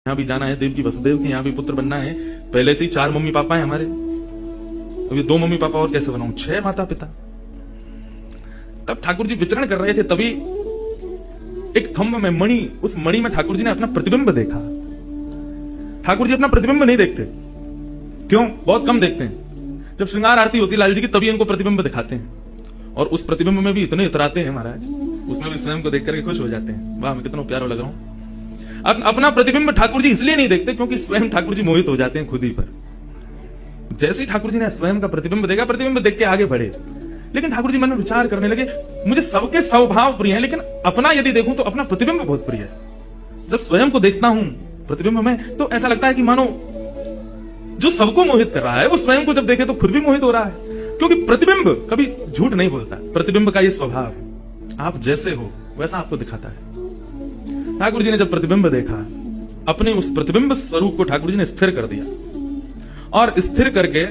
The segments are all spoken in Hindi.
यहाँ भी जाना है, देव की वसुदेव के यहाँ भी पुत्र बनना है। पहले से ही 4 मम्मी पापा है हमारे, अभी 2 मम्मी पापा और कैसे बनाऊं, 6 माता पिता। तब ठाकुर जी विचरण कर रहे थे, तभी एक खम्भ में मणि, उस मणि में ठाकुर जी ने अपना प्रतिबिंब देखा। ठाकुर जी अपना प्रतिबिंब नहीं देखते, क्यों? बहुत कम देखते हैं। जब श्रृंगार आरती होती है लाल जी की, तभी इनको प्रतिबिंब दिखाते हैं, और उस प्रतिबिंब में भी इतने इतराते हैं महाराज, उसमें भी स्वयं को देख करके खुश हो जाते हैं, वाह मैं कितना प्यारा लग रहा हूं। अपना प्रतिबिंब ठाकुर जी इसलिए नहीं देखते क्योंकि स्वयं ठाकुर जी मोहित हो जाते हैं खुद ही पर। जैसे ही ठाकुर जी ने स्वयं का प्रतिबिंब देखा, प्रतिबिंब देख के आगे बढ़े, लेकिन ठाकुर जी मन में विचार करने लगे, मुझे सबके स्वभाव प्रिय है, लेकिन अपना यदि देखूं तो अपना प्रतिबिंब बहुत प्रिय है। जब स्वयं को देखता हूं प्रतिबिंब में, तो ऐसा लगता है कि मानो जो सबको मोहित कर रहा है, वो स्वयं को जब देखे तो खुद भी मोहित हो रहा है, क्योंकि प्रतिबिंब कभी झूठ नहीं बोलता। प्रतिबिंब का ये स्वभाव, आप जैसे हो वैसा आपको दिखाता है। ठाकुर जी ने जब प्रतिबिंब देखा, अपने उस प्रतिबिंब स्वरूप को ठाकुर जी ने स्थिर कर दिया, और स्थिर करके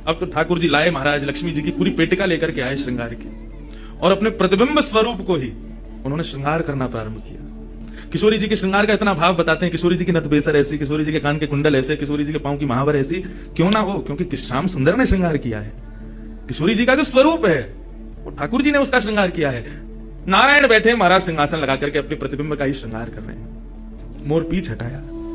अब तो ठाकुर जी लाए महाराज लक्ष्मी जी की पूरी पेटिका लेकर के आए श्रृंगार की, और अपने प्रतिबिंब स्वरूप को ही उन्होंने श्रृंगार करना प्रारंभ किया। किशोरी जी के श्रृंगार का इतना भाव बताते हैं, किशोरी जी की नथबेसर ऐसी, किशोरी जी के कान के कुंडल ऐसे, किशोरी जी के पांव की महावर ऐसी, क्यों ना हो, क्योंकि श्याम सुंदर ने श्रृंगार किया है। किशोरी जी का जो स्वरूप है वो ठाकुर जी ने उसका श्रृंगार किया है। नारायण बैठे महाराज सिंहासन लगा करके अपने प्रतिबिंब का ही श्रृंगार कर रहे हैं। मोर पीछ हटाया,